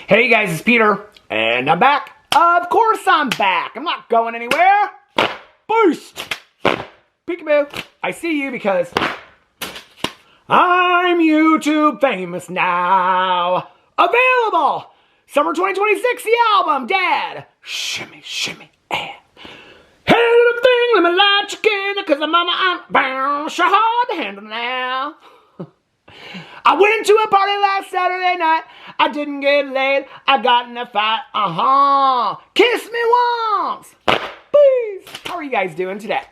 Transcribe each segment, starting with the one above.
Hey guys, it's Peter, and I'm back. Of course I'm back. I'm not going anywhere. Boost! Peekaboo. I see you because I'm YouTube famous now. Available! Summer 2026, the album, Dad. Shimmy, shimmy, and hey little thing, let me light you again, cause I'm on my bound, so hard to handle now. I went to a party last Saturday night. I didn't get laid. I got in a fight. Kiss me once. Please. How are you guys doing today?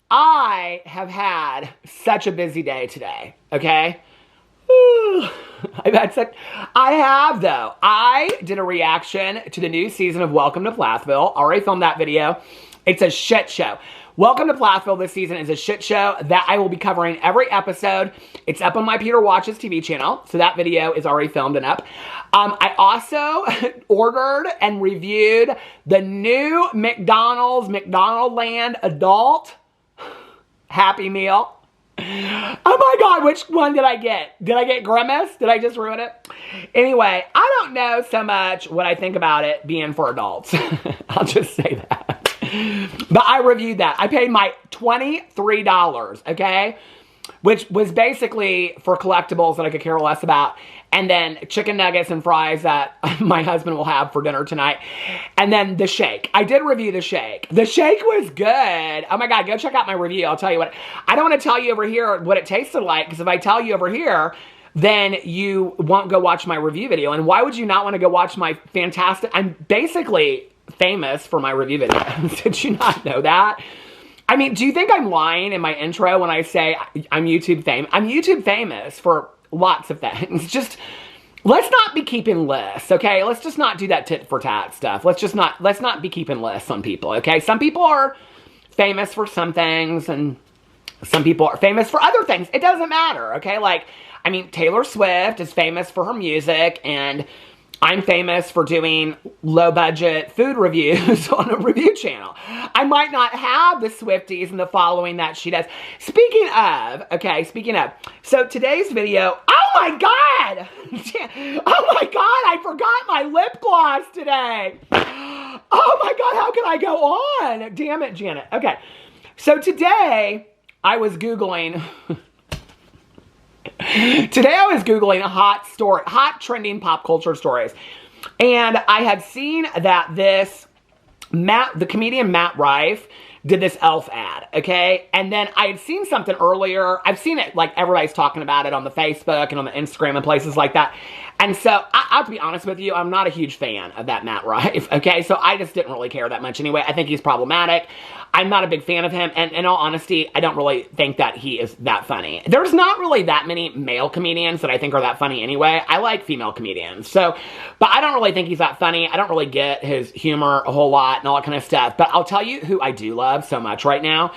I have had such a busy day today. Okay? I have though. I did a reaction to the new season of Welcome to Plathville. Already filmed that video. It's a shit show. Welcome to Plathville this season is a shit show that I will be covering every episode. It's up on my Peter Watches TV channel, so that video is already filmed and up. I also ordered and reviewed the new McDonaldland Adult Happy Meal. Oh my God, which one did I get? Did I get Grimace? Did I just ruin it? Anyway, I don't know so much what I think about it being for adults. I'll just say that. But I reviewed that. I paid my $23, okay? Which was basically for collectibles that I could care less about. And then chicken nuggets and fries that my husband will have for dinner tonight. And then the shake. I did review the shake. The shake was good. Oh my God, go check out my review. I'll tell you what. I don't want to tell you over here what it tasted like, because if I tell you over here, then you won't go watch my review video. And why would you not want to go watch my fantastic... I'm basically famous for my review videos. Did you not know that? I mean, do you think I'm lying in my intro when I say I'm YouTube famous? I'm YouTube famous for lots of things. Just, let's not be keeping lists, okay? Let's just not do that tit for tat stuff. Let's not be keeping lists on people, okay? Some people are famous for some things and some people are famous for other things. It doesn't matter, okay? Like, I mean, Taylor Swift is famous for her music, and I'm famous for doing low-budget food reviews on a review channel. I might not have the Swifties and the following that she does. Speaking of, so today's video, oh my God! Oh my God, I forgot my lip gloss today. Oh my God, how can I go on? Damn it, Janet. Okay, so today I was Googling... Today I was Googling hot trending pop culture stories. And I had seen that the comedian Matt Rife did this E.L.F ad, okay? And then I had seen something earlier. I've seen it, like, everybody's talking about it on the Facebook and on the Instagram and places like that. And so, I have to be honest with you, I'm not a huge fan of that Matt Rife, okay? So I just didn't really care that much anyway. I think he's problematic. I'm not a big fan of him. And in all honesty, I don't really think that he is that funny. There's not really that many male comedians that I think are that funny anyway. I like female comedians. So, but I don't really think he's that funny. I don't really get his humor a whole lot and all that kind of stuff. But I'll tell you who I do love so much right now.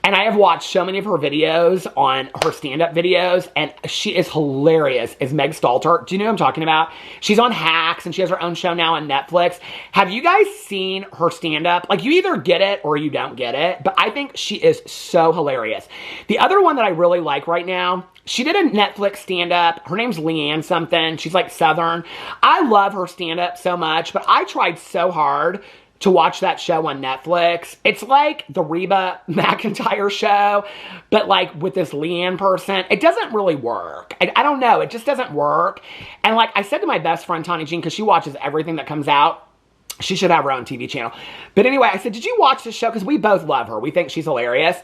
And I have watched so many of her videos on her stand-up videos, and she is hilarious, is Meg Stalter. Do you know who I'm talking about? She's on Hacks, and she has her own show now on Netflix. Have you guys seen her stand-up? Like, you either get it or you don't get it, but I think she is so hilarious. The other one that I really like right now, she did a Netflix stand-up. Her name's Leanne something. She's like Southern. I love her stand-up so much, but I tried so hard to watch that show on Netflix. It's like the Reba McEntire show, but like with this Leanne person. It doesn't really work. I don't know. It just doesn't work. And like I said to my best friend, Tawny Jean, because she watches everything that comes out, she should have her own TV channel. But anyway, I said, did you watch this show? Because we both love her. We think she's hilarious.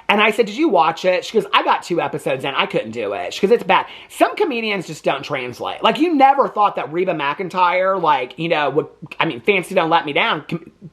And I said, did you watch it? She goes, I got 2 episodes in. I couldn't do it. She goes, it's bad. Some comedians just don't translate. Like, you never thought that Reba McEntire, like, you know, Fancy Don't Let Me Down,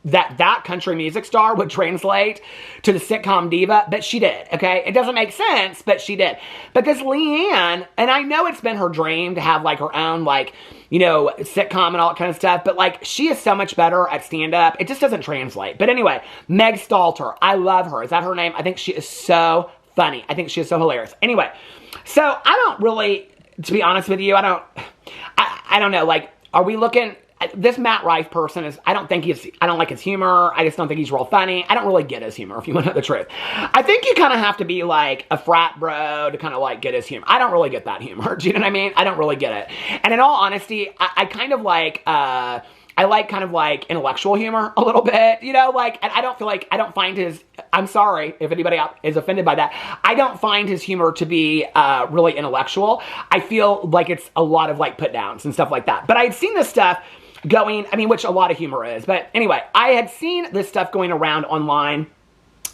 that country music star would translate to the sitcom diva. But she did, okay? It doesn't make sense, but she did. But this Leanne, and I know it's been her dream to have, like, her own, like, you know, sitcom and all that kind of stuff. But, like, she is so much better at stand-up. It just doesn't translate. But anyway, Meg Stalter. I love her. Is that her name? I think she is so funny. I think she is so hilarious. Anyway, so I don't really, to be honest with you, I don't know. Like, are we looking... this Matt Rife person is, I don't like his humor. I just don't think he's real funny. I don't really get his humor, if you want to know the truth. I think you kind of have to be like a frat bro to kind of like get his humor. I don't really get that humor. Do you know what I mean? I don't really get it. And in all honesty, I kind of like, I like kind of like intellectual humor a little bit, you know, like, and I don't find his, I'm sorry if anybody out is offended by that. I don't find his humor to be really intellectual. I feel like it's a lot of like put downs and stuff like that. But I had seen this stuff going, I mean, which a lot of humor is. But anyway, I had seen this stuff going around online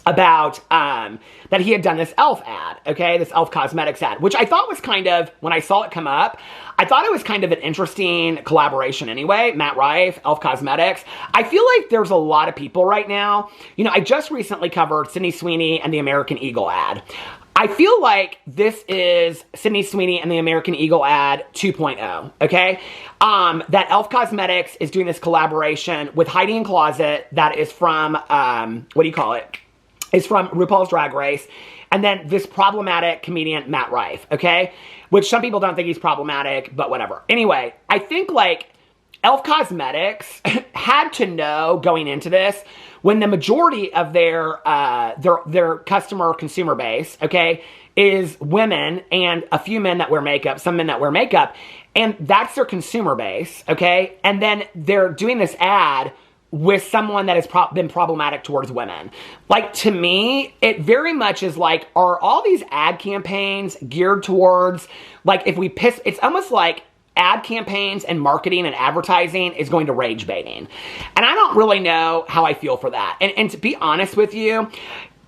about that he had done this E.L.F. ad, okay, this E.L.F. Cosmetics ad, which I thought was kind of, when I saw it come up, I thought it was kind of an interesting collaboration anyway. Matt Rife, E.L.F. Cosmetics. I feel like there's a lot of people right now, you know, I just recently covered Sydney Sweeney and the American Eagle ad. I feel like this is Sydney Sweeney and the American Eagle ad 2.0, okay? That E.L.F. Cosmetics is doing this collaboration with Heidi N Closet that is from, what do you call it? It's from RuPaul's Drag Race. And then this problematic comedian, Matt Rife, okay? Which some people don't think he's problematic, but whatever. Anyway, I think like E.L.F. Cosmetics had to know going into this when the majority of their consumer base, okay, is women and a few men that wear makeup, some men that wear makeup, and that's their consumer base, okay? And then they're doing this ad with someone that has been problematic towards women. Like, to me, it very much is like, are all these ad campaigns geared towards, like, if we piss, it's almost like ad campaigns and marketing and advertising is going to rage baiting. And I don't really know how I feel for that. And to be honest with you,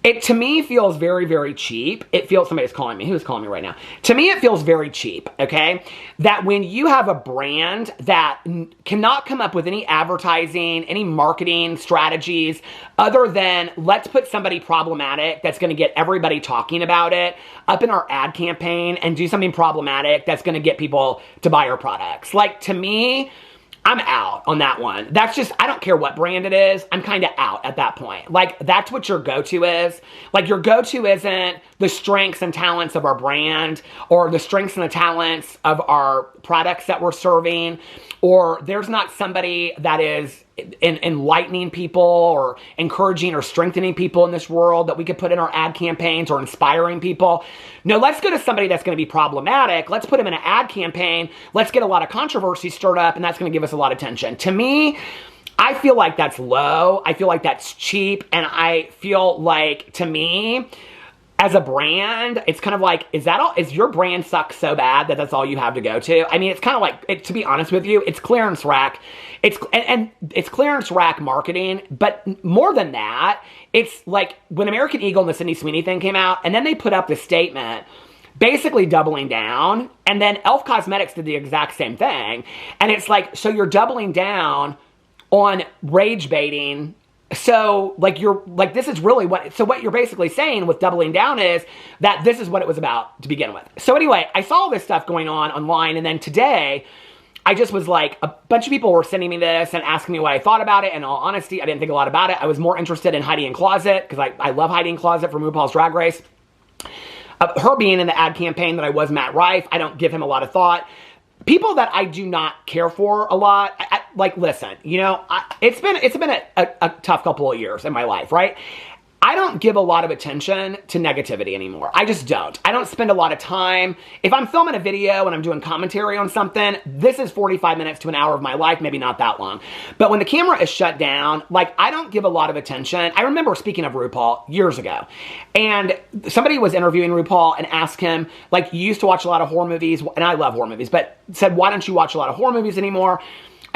it, to me, feels very, very cheap. It feels, somebody's calling me. Who's calling me right now? To me, it feels very cheap, okay? That when you have a brand that cannot come up with any advertising, any marketing strategies, other than let's put somebody problematic that's going to get everybody talking about it up in our ad campaign and do something problematic that's going to get people to buy our products. Like, to me, I'm out on that one. That's just, I don't care what brand it is. I'm kind of out at that point. Like, that's what your go-to is. Like, your go-to isn't the strengths and talents of our brand or the strengths and the talents of our products that we're serving, or there's not somebody that is enlightening people or encouraging or strengthening people in this world that we could put in our ad campaigns or inspiring people. No, let's go to somebody that's going to be problematic. Let's put them in an ad campaign. Let's get a lot of controversy stirred up, and that's going to give us a lot of attention. To me, I feel like that's low. I feel like that's cheap. And I feel like, to me, as a brand, it's kind of like, is that all? Is your brand suck so bad that that's all you have to go to? I mean, it's kind of like, to be honest with you, it's clearance rack. It's clearance rack marketing, but more than that, it's like when American Eagle and the Sydney Sweeney thing came out, and then they put up the statement basically doubling down, and then E.L.F. Cosmetics did the exact same thing. And it's like, so you're doubling down on rage baiting. So, like, this is really what you're basically saying with doubling down is that this is what it was about to begin with. So anyway, I saw all this stuff going on online, and then today, I just was like, a bunch of people were sending me this and asking me what I thought about it. In all honesty, I didn't think a lot about it. I was more interested in Heidi N Closet, because I love Heidi N Closet from RuPaul's Drag Race. Her being in the ad campaign that I was Matt Rife, I don't give him a lot of thought. People that I do not care for a lot, like, listen, you know, it's been a tough couple of years in my life, right? I don't give a lot of attention to negativity anymore. I just don't. I don't spend a lot of time. If I'm filming a video and I'm doing commentary on something, this is 45 minutes to an hour of my life, maybe not that long. But when the camera is shut down, like, I don't give a lot of attention. I remember, speaking of RuPaul, years ago, and somebody was interviewing RuPaul and asked him, like, you used to watch a lot of horror movies, and I love horror movies, but said, why don't you watch a lot of horror movies anymore?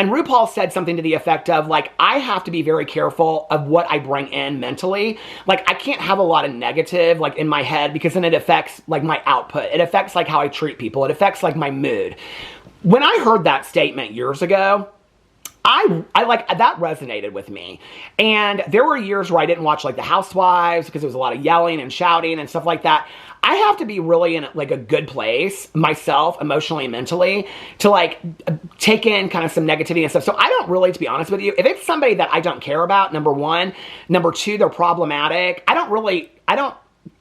And RuPaul said something to the effect of, like, I have to be very careful of what I bring in mentally. Like, I can't have a lot of negative, like, in my head, because then it affects, like, my output. It affects, like, how I treat people. It affects, like, my mood. When I heard that statement years ago, I like, that resonated with me. And there were years where I didn't watch, like, The Housewives, because there was a lot of yelling and shouting and stuff like that. I have to be really in, like, a good place myself, emotionally and mentally, to, like, take in kind of some negativity and stuff. So I don't really, to be honest with you, if it's somebody that I don't care about, number one, number two, they're problematic, I don't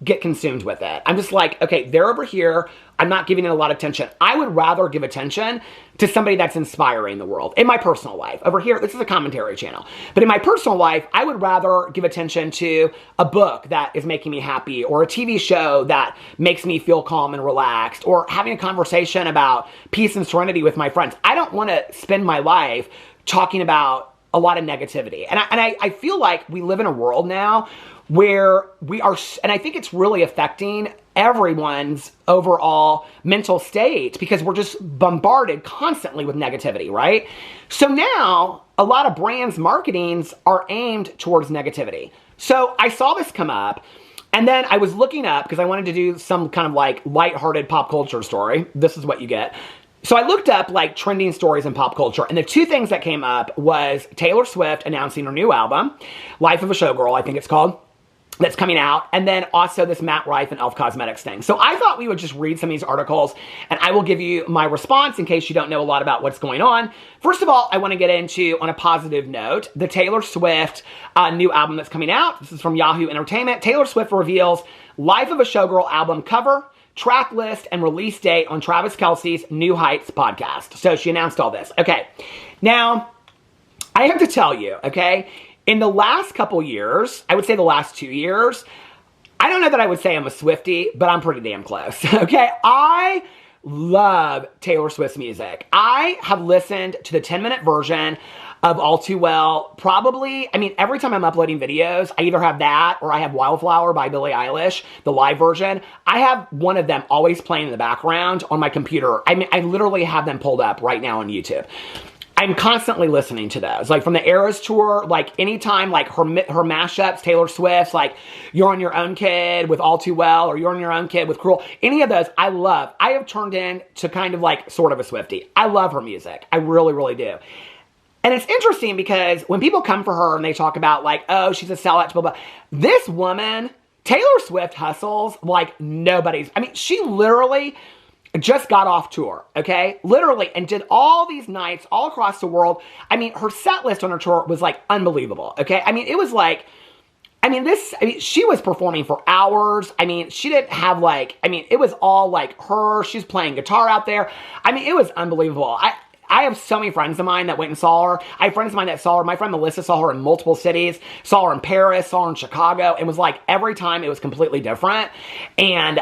get consumed with it. I'm just like, okay, they're over here. I'm not giving it a lot of attention. I would rather give attention to somebody that's inspiring the world. In my personal life, over here, this is a commentary channel. But in my personal life, I would rather give attention to a book that is making me happy, or a TV show that makes me feel calm and relaxed, or having a conversation about peace and serenity with my friends. I don't want to spend my life talking about a lot of negativity. And I feel like we live in a world now where we are, and I think it's really affecting everyone's overall mental state, because we're just bombarded constantly with negativity, right? So now a lot of brands' marketings are aimed towards negativity. So I saw this come up, and then I was looking up because I wanted to do some kind of like lighthearted pop culture story. This is what you get. So I looked up like trending stories in pop culture, and the two things that came up was Taylor Swift announcing her new album, Life of a Showgirl, I think it's called, that's coming out, and then also this Matt Rife and E.L.F. Cosmetics thing. So I thought we would just read some of these articles, and I will give you my response in case you don't know a lot about what's going on. First of all, I want to get into, on a positive note, the Taylor Swift new album that's coming out. This is from Yahoo Entertainment. Taylor Swift reveals Life of a Showgirl album cover, track list, and release date on Travis Kelce's New Heights podcast. So she announced all this. Okay, now, I have to tell you, okay, in the last couple years, I would say the last 2 years, I don't know that I would say I'm a Swiftie, but I'm pretty damn close, okay? I love Taylor Swift's music. I have listened to the 10-minute version of All Too Well, probably, I mean, every time I'm uploading videos, I either have that or I have Wildflower by Billie Eilish, the live version. I have one of them always playing in the background on my computer. I mean, I literally have them pulled up right now on YouTube. I'm constantly listening to those, like from the Eras tour, like anytime, like her mashups, Taylor Swift's, like You're on Your Own Kid with All Too Well, or You're on Your Own Kid with Cruel. Any of those, I love. I have turned into kind of like sort of a Swiftie. I love her music. I really, really do. And it's interesting because when people come for her and they talk about like, oh, she's a sellout, blah, blah. This woman, Taylor Swift, hustles like nobody's. I mean, she literally just got off tour, okay? Literally, and did all these nights all across the world. I mean, her set list on her tour was like unbelievable, okay? I mean, it was like, she was performing for hours. I mean, she didn't have like, it was all like her. She's playing guitar out there. I mean, it was unbelievable. I have so many friends of mine that went and saw her. I have friends of mine that saw her. My friend Melissa saw her in multiple cities, saw her in Paris, saw her in Chicago, and was like, every time it was completely different, and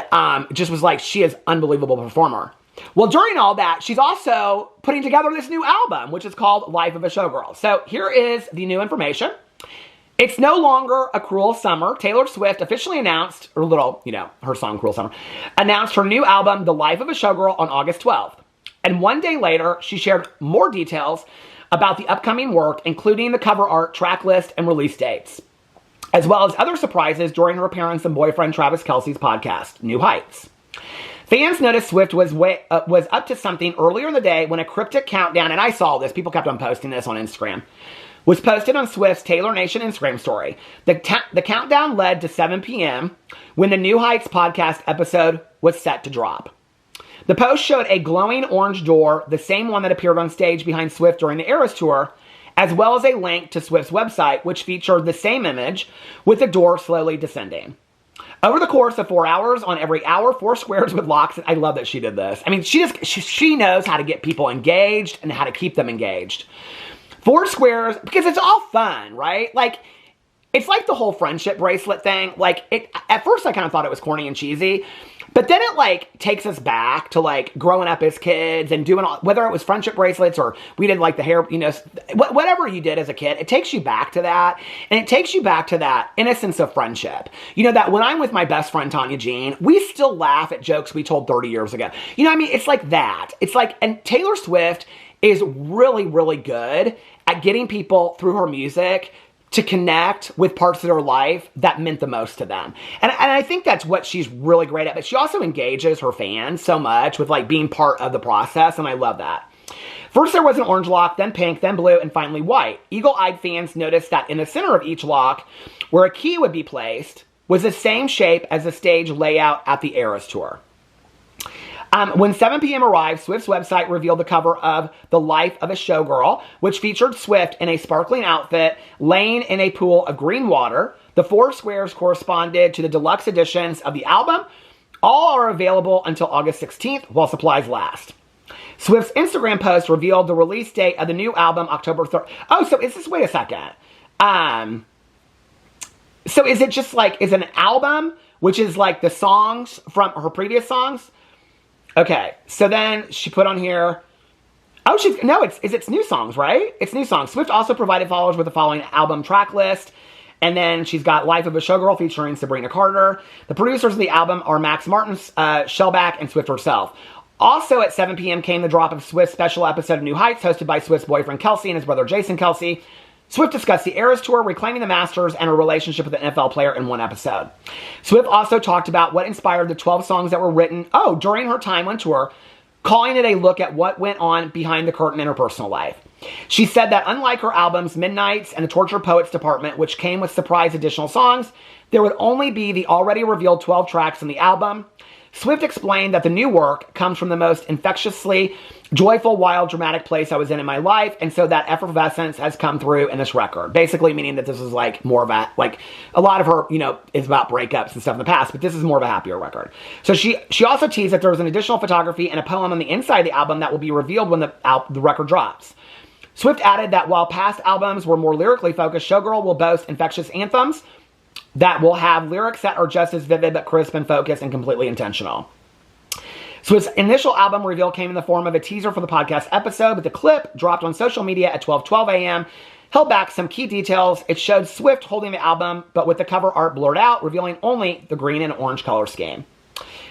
just was like, she is an unbelievable performer. Well, during all that, she's also putting together this new album, which is called Life of a Showgirl. So here is the new information. It's no longer a cruel summer. Taylor Swift officially announced, or little, her song Cruel Summer, announced her new album, The Life of a Showgirl, on August 12th. And one day later, she shared more details about the upcoming work, including the cover art, track list, and release dates, as well as other surprises during her appearance on boyfriend Travis Kelce's podcast, New Heights. Fans noticed Swift was up to something earlier in the day when a cryptic countdown, and I saw this, people kept on posting this on Instagram, was posted on Swift's Taylor Nation Instagram story. The countdown led to 7 p.m. when the New Heights podcast episode was set to drop. The post showed a glowing orange door, the same one that appeared on stage behind Swift during the Eras tour, as well as a link to Swift's website, which featured the same image with the door slowly descending. Over the course of 4 hours, on every hour, 4 squares with locks. I love that she did this. I mean, she knows how to get people engaged and how to keep them engaged. 4 squares, because it's all fun, right? Like, it's like the whole friendship bracelet thing. Like, at first I kind of thought it was corny and cheesy, but then it like takes us back to like growing up as kids and doing all, whether it was friendship bracelets or we did like the hair, whatever you did as a kid, it takes you back to that. And it takes you back to that innocence of friendship. That when I'm with my best friend, Tanya Jean, we still laugh at jokes we told 30 years ago. It's like that. It's like, and Taylor Swift is really, really good at getting people through her music to connect with parts of their life that meant the most to them. And I think that's what she's really great at. But she also engages her fans so much with like being part of the process, and I love that. First there was an orange lock, then pink, then blue, and finally white. Eagle-eyed fans noticed that in the center of each lock, where a key would be placed, was the same shape as the stage layout at the Eras tour. When 7 p.m. arrived, Swift's website revealed the cover of The Life of a Showgirl, which featured Swift in a sparkling outfit laying in a pool of green water. The 4 squares corresponded to the deluxe editions of the album. All are available until August 16th while supplies last. Swift's Instagram post revealed the release date of the new album, October 3rd. Oh, so is this, wait a second. So is it just like, is it an album, which is like the songs from her previous songs? Okay, so then she put on here, oh, it's new songs, right? It's new songs. Swift also provided followers with the following album track list. And then she's got Life of a Showgirl featuring Sabrina Carter. The producers of the album are Max Martin, Shellback, and Swift herself. Also at 7 p.m. came the drop of Swift's special episode of New Heights, hosted by Swift's boyfriend Kelsey and his brother Jason Kelsey. Swift discussed the Eras Tour, reclaiming the Masters, and her relationship with an NFL player in one episode. Swift also talked about what inspired the 12 songs that were written, during her time on tour, calling it a look at what went on behind the curtain in her personal life. She said that unlike her albums Midnights and the Tortured Poets Department, which came with surprise additional songs, there would only be the already revealed 12 tracks in the album. Swift explained that the new work comes from the most infectiously joyful, wild, dramatic place I was in my life, and so that effervescence has come through in this record. Basically meaning that this is like more of a, like, a lot of her, is about breakups and stuff in the past, but this is more of a happier record. So she also teased that there was an additional photography and a poem on the inside of the album that will be revealed when the record drops. Swift added that while past albums were more lyrically focused, Showgirl will boast infectious anthems that will have lyrics that are just as vivid but crisp and focused and completely intentional. Swift's initial album reveal came in the form of a teaser for the podcast episode, but the clip dropped on social media at 12:12 a.m. held back some key details. It showed Swift holding the album, but with the cover art blurred out, revealing only the green and orange color scheme.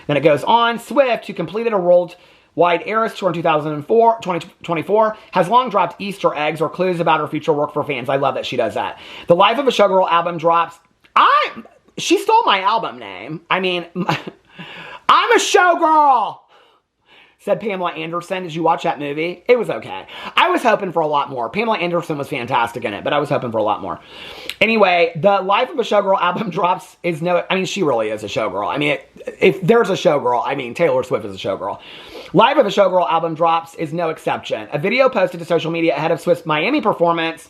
Then it goes on, Swift, who completed a worldwide Eras Tour in 2024, has long dropped Easter eggs or clues about her future work for fans. I love that she does that. The Life of a Showgirl album drops. She stole my album name. I mean, I'm a showgirl, said Pamela Anderson. Did you watch that movie? It was okay. I was hoping for a lot more. Pamela Anderson was fantastic in it, but I was hoping for a lot more. Anyway, the Life of a Showgirl album drops she really is a showgirl. I mean, if there's a showgirl, Taylor Swift is a showgirl. Life of a Showgirl album drops is no exception. A video posted to social media ahead of Swift's Miami performance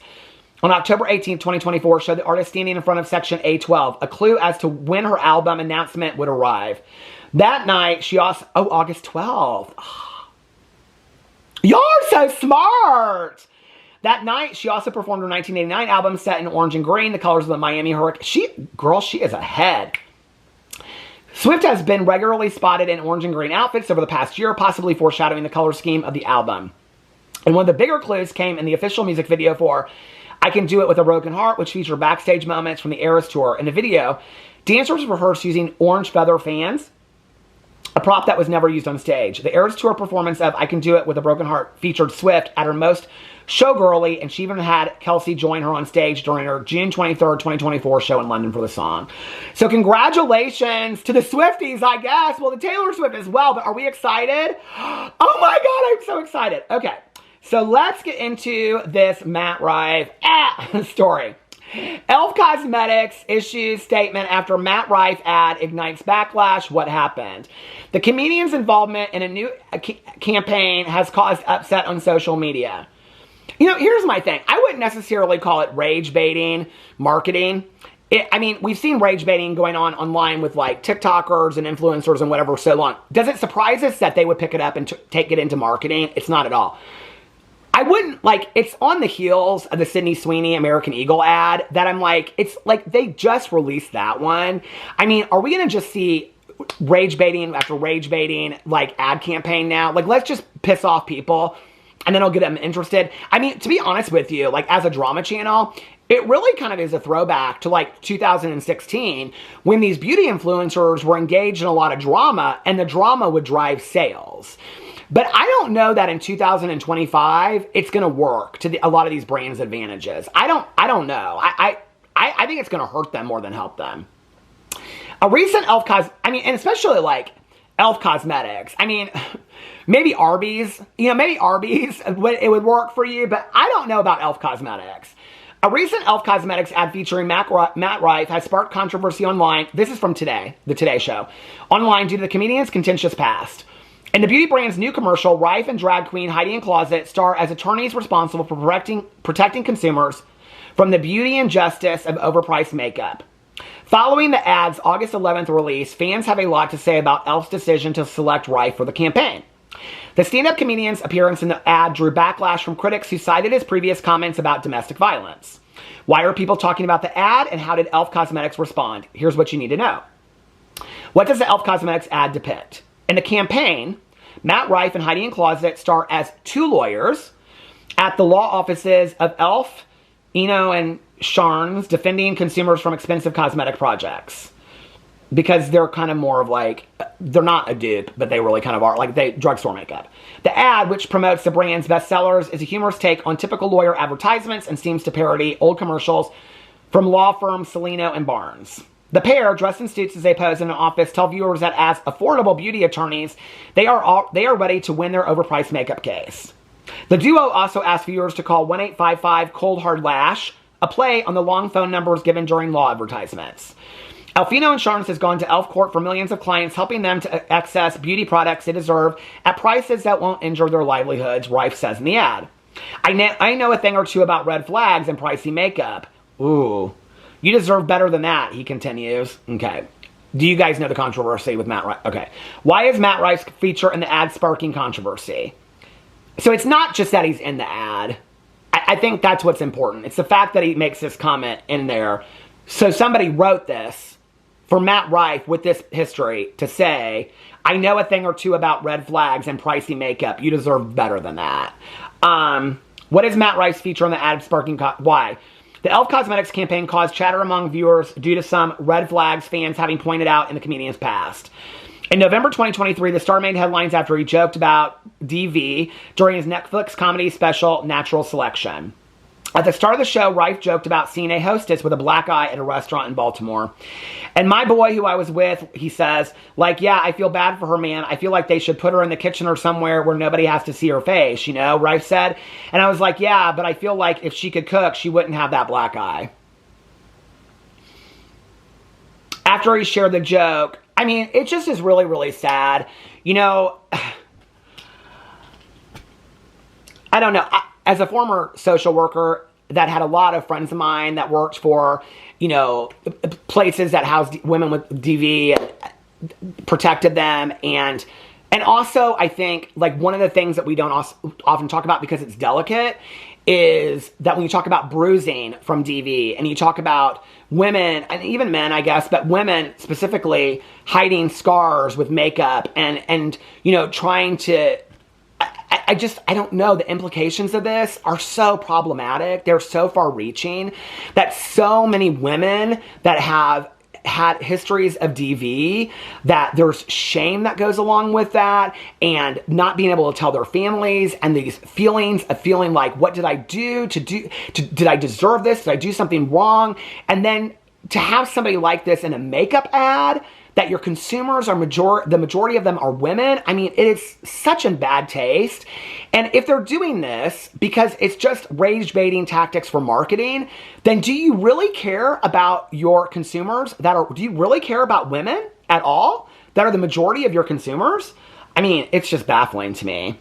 on October 18th, 2024, showed the artist standing in front of section A12, a clue as to when her album announcement would arrive. That night, she also... Oh, August 12th. Y'all are so smart! That night, she also performed her 1989 album set in orange and green, the colors of the Miami Hurricane. She is ahead. Swift has been regularly spotted in orange and green outfits over the past year, possibly foreshadowing the color scheme of the album. And one of the bigger clues came in the official music video for I Can Do It With a Broken Heart, which featured backstage moments from the Eras Tour. In the video, dancers rehearsed using orange feather fans, a prop that was never used on stage. The Eras Tour performance of I Can Do It With a Broken Heart featured Swift at her most showgirly, and she even had Kelsey join her on stage during her June 23rd, 2024 show in London for the song. So congratulations to the Swifties, I guess. Well, the Taylor Swift as well, but are we excited? Oh my God, I'm so excited. Okay. So let's get into this Matt Rife story. E.L.F. Cosmetics issues statement after Matt Rife ad ignites backlash. What happened? The comedian's involvement in a new campaign has caused upset on social media. Here's my thing. I wouldn't necessarily call it rage baiting marketing. We've seen rage baiting going on online with like TikTokers and influencers and whatever so long. Does it surprise us that they would pick it up and take it into marketing? It's not at all. I wouldn't, it's on the heels of the Sydney Sweeney American Eagle ad that I'm like, it's like they just released that one. Are we going to just see rage baiting after rage baiting, ad campaign now? Let's just piss off people and then it'll get them interested. To be honest with you, as a drama channel, it really kind of is a throwback to 2016 when these beauty influencers were engaged in a lot of drama and the drama would drive sales. But I don't know that in 2025 it's going to work to a lot of these brands' advantages. I don't know. I think it's going to hurt them more than help them. A recent E.L.F. and especially E.L.F. Cosmetics. Maybe Arby's. Maybe Arby's it would work for you, but I don't know about E.L.F. Cosmetics. A recent E.L.F. Cosmetics ad featuring Matt Rife has sparked controversy online. This is from Today, the Today Show. Online due to the comedian's contentious past. In the beauty brand's new commercial, Rife and drag queen Heidi N Closet star as attorneys responsible for protecting consumers from the beauty injustice of overpriced makeup. Following the ad's August 11th release, fans have a lot to say about E.L.F's decision to select Rife for the campaign. The stand-up comedian's appearance in the ad drew backlash from critics who cited his previous comments about domestic violence. Why are people talking about the ad, and how did E.L.F Cosmetics respond? Here's what you need to know. What does the E.L.F Cosmetics ad depict? In the campaign, Matt Rife and Heidi N Closet star as two lawyers at the law offices of E.L.F, Eno, and Sharns, defending consumers from expensive cosmetic projects. Because they're kind of more of like, they're not a dupe, but they really kind of are, like they drugstore makeup. The ad, which promotes the brand's bestsellers, is a humorous take on typical lawyer advertisements and seems to parody old commercials from law firms Celino and Barnes. The pair, dressed in suits as they pose in an office, tell viewers that as affordable beauty attorneys, they are ready to win their overpriced makeup case. The duo also asked viewers to call 1-855-COLD-HARD-LASH, a play on the long phone numbers given during law advertisements. Eno and Sharns has gone to E.L.F court for millions of clients, helping them to access beauty products they deserve at prices that won't injure their livelihoods, Rife says in the ad. I know a thing or two about red flags and pricey makeup. Ooh, you deserve better than that, he continues. Okay. Do you guys know the controversy with Matt Rife? Okay. Why is Matt Rife's feature in the ad sparking controversy? So it's not just that he's in the ad. I think that's what's important. It's the fact that he makes this comment in there. So somebody wrote this for Matt Rife with this history to say, I know a thing or two about red flags and pricey makeup. You deserve better than that. What is Matt Rife's feature on the ad sparking? Why? The E.L.F Cosmetics campaign caused chatter among viewers due to some red flags fans having pointed out in the comedian's past. In November 2023, the star made headlines after he joked about DV during his Netflix comedy special, Natural Selection. At the start of the show, Rife joked about seeing a hostess with a black eye at a restaurant in Baltimore. And my boy who I was with, he says, like, yeah, I feel bad for her, man. I feel like they should put her in the kitchen or somewhere where nobody has to see her face, you know, Rife said. And I was like, yeah, but I feel like if she could cook, she wouldn't have that black eye. After he shared the joke, I mean, it just is really, really sad. You know, I don't know. As a former social worker that had a lot of friends of mine that worked for, you know, places that housed women with DV and protected them. And also, I think, like, one of the things that we don't often talk about because it's delicate is that when you talk about bruising from DV and you talk about women, and even men, I guess, but women specifically hiding scars with makeup and you know, trying to... I don't know. The implications of this are so problematic. They're so far-reaching that so many women that have had histories of DV, that there's shame that goes along with that, and not being able to tell their families, and these feelings of feeling like, what did I do? Did I deserve this? Did I do something wrong? And then to have somebody like this in a makeup ad, that your consumers are the majority of them are women. I mean, it is such in bad taste. And if they're doing this because it's just rage baiting tactics for marketing, then do you really care about your consumers do you really care about women at all that are the majority of your consumers? I mean, it's just baffling to me.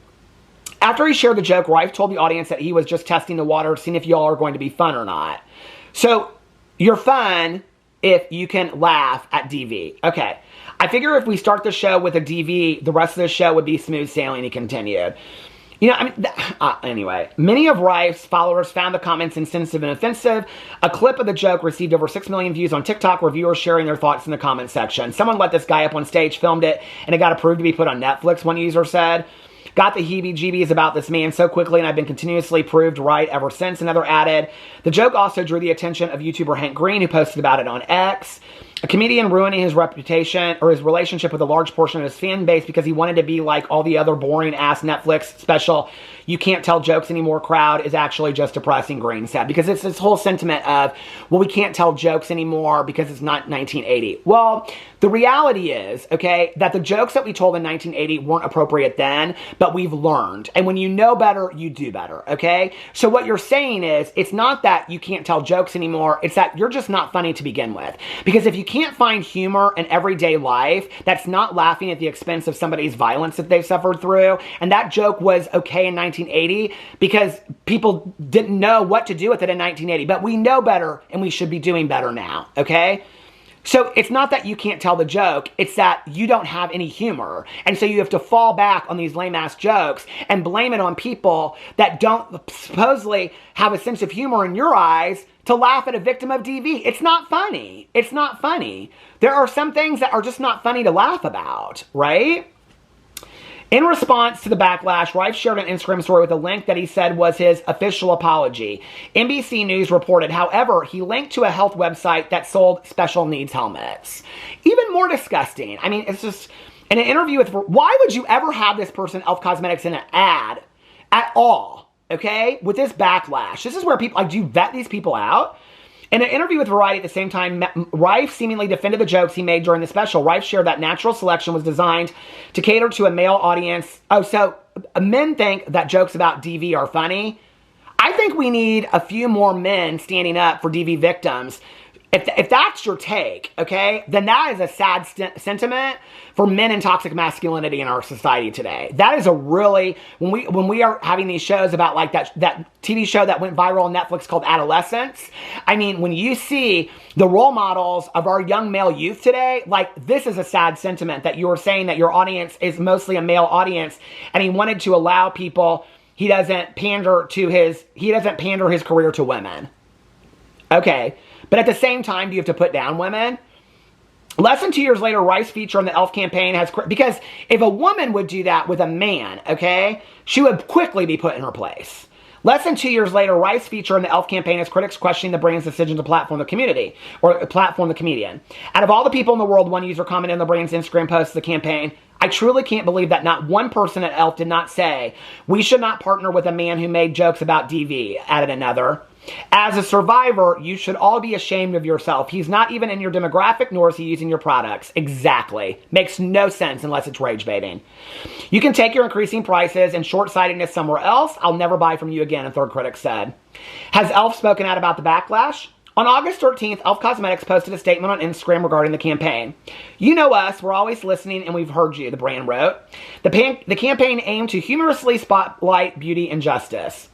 After he shared the joke, Rife told the audience that he was just testing the water, seeing if y'all are going to be fun or not. So you're fun if you can laugh at DV. Okay. I figure if we start the show with a DV, the rest of the show would be smooth sailing, he continued. You know, I mean, anyway, many of Rife's followers found the comments insensitive and offensive. A clip of the joke received over 6 million views on TikTok, where viewers sharing their thoughts in the comment section. Someone let this guy up on stage, filmed it, and it got approved to be put on Netflix, one user said. Got the heebie-jeebies about this man so quickly, and I've been continuously proved right ever since, another added. The joke also drew the attention of YouTuber Hank Green, who posted about it on X. A comedian ruining his reputation or his relationship with a large portion of his fan base because he wanted to be like all the other boring-ass Netflix special "you can't tell jokes anymore" crowd is actually just depressing, Green said. Because it's this whole sentiment of, well, we can't tell jokes anymore because it's not 1980. Well, the reality is, okay, that the jokes that we told in 1980 weren't appropriate then, but we've learned. And when you know better, you do better, okay? So what you're saying is, it's not that you can't tell jokes anymore, it's that you're just not funny to begin with. Because if you can't find humor in everyday life that's not laughing at the expense of somebody's violence that they've suffered through, and that joke was okay in 1980 because people didn't know what to do with it in 1980, but we know better and we should be doing better now, okay? So it's not that you can't tell the joke, it's that you don't have any humor. And so you have to fall back on these lame-ass jokes and blame it on people that don't supposedly have a sense of humor in your eyes to laugh at a victim of DV. It's not funny. It's not funny. There are some things that are just not funny to laugh about, right? In response to the backlash, Rife shared an Instagram story with a link that he said was his official apology. NBC News reported, however, he linked to a health website that sold special needs helmets. Even more disgusting. I mean, it's just, in an interview with, why would you ever have this person, E.L.F. Cosmetics, in an ad at all, okay, with this backlash? This is where people, like, do you vet these people out? In an interview with Variety at the same time, Rife seemingly defended the jokes he made during the special. Rife shared that natural selection was designed to cater to a male audience. Oh, so men think that jokes about DV are funny? I think we need a few more men standing up for DV victims. If that's your take, okay, then that is a sad sentiment for men and toxic masculinity in our society today. That is a really, when we are having these shows about like that TV show that went viral on Netflix called Adolescence, I mean, when you see the role models of our young male youth today, like, this is a sad sentiment that you are saying that your audience is mostly a male audience, and he wanted to allow people, he doesn't pander his career to women. Okay. But at the same time, do you have to put down women? Less than 2 years later, Rice's feature on the E.L.F. campaign has... Because if a woman would do that with a man, okay, she would quickly be put in her place. Less than 2 years later, Rice's feature on the E.L.F. campaign has critics questioning the brand's decision to platform the community, or platform the comedian. Out of all the people in the world, one user commented on the brand's Instagram post of the campaign, I truly can't believe that not one person at E.L.F. did not say, we should not partner with a man who made jokes about DV, added another. As a survivor, you should all be ashamed of yourself. He's not even in your demographic, nor is he using your products. Exactly. Makes no sense unless it's rage baiting. You can take your increasing prices and short-sightedness somewhere else. I'll never buy from you again, a third critic said. Has E.L.F. spoken out about the backlash? On August 13th, E.L.F. Cosmetics posted a statement on Instagram regarding the campaign. You know us, we're always listening, and we've heard you, the brand wrote. The campaign aimed to humorously spotlight beauty and justice.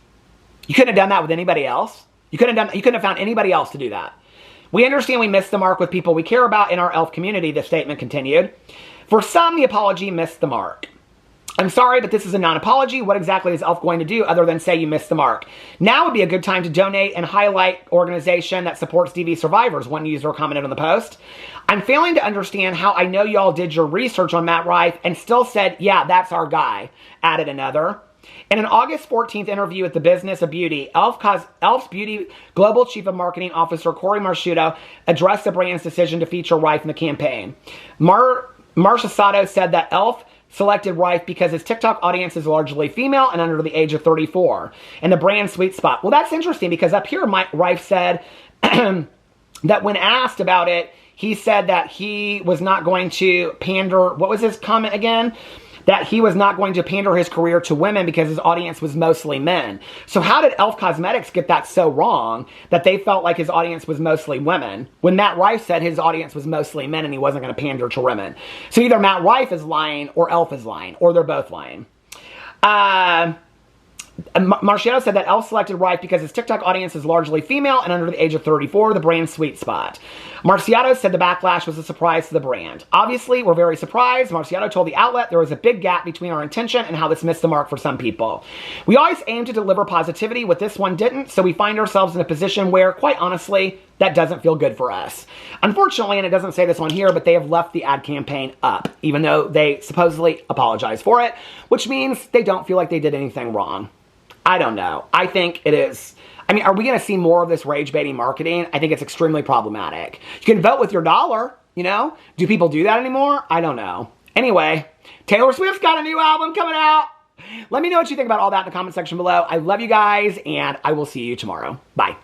You couldn't have done that with anybody else. You couldn't have found anybody else to do that. We understand we missed the mark with people we care about in our E.L.F. community, the statement continued. For some, the apology missed the mark. I'm sorry, but this is a non-apology. What exactly is E.L.F. going to do other than say you missed the mark? Now would be a good time to donate and highlight organization that supports DV survivors, one user commented on the post. I'm failing to understand how I know y'all did your research on Matt Rife and still said, yeah, that's our guy, added another. In an August 14th interview with The Business of Beauty, E.L.F.'s Beauty Global Chief of Marketing Officer Corey Marsciuto addressed the brand's decision to feature Rife in the campaign. Marsciuto said that E.L.F. selected Rife because his TikTok audience is largely female and under the age of 34, and the brand's sweet spot. Well, that's interesting because up here, Rife said that when asked about it, he said that he was not going to pander. What was his comment again? That he was not going to pander his career to women because his audience was mostly men. So how did E.L.F. Cosmetics get that so wrong that they felt like his audience was mostly women when Matt Rife said his audience was mostly men and he wasn't going to pander to women? So either Matt Rife is lying or E.L.F. is lying, or they're both lying. Marsciuto said that E.L.F. selected Rife because his TikTok audience is largely female and under the age of 34, the brand's sweet spot. Marsciuto said the backlash was a surprise to the brand. Obviously, we're very surprised. Marsciuto told the outlet there was a big gap between our intention and how this missed the mark for some people. We always aim to deliver positivity, what this one didn't, so we find ourselves in a position where, quite honestly, that doesn't feel good for us. Unfortunately, and it doesn't say this on here, but they have left the ad campaign up, even though they supposedly apologized for it, which means they don't feel like they did anything wrong. I don't know. I think it is. I mean, are we going to see more of this rage baiting marketing? I think it's extremely problematic. You can vote with your dollar, you know? Do people do that anymore? I don't know. Anyway, Taylor Swift's got a new album coming out. Let me know what you think about all that in the comment section below. I love you guys, and I will see you tomorrow. Bye.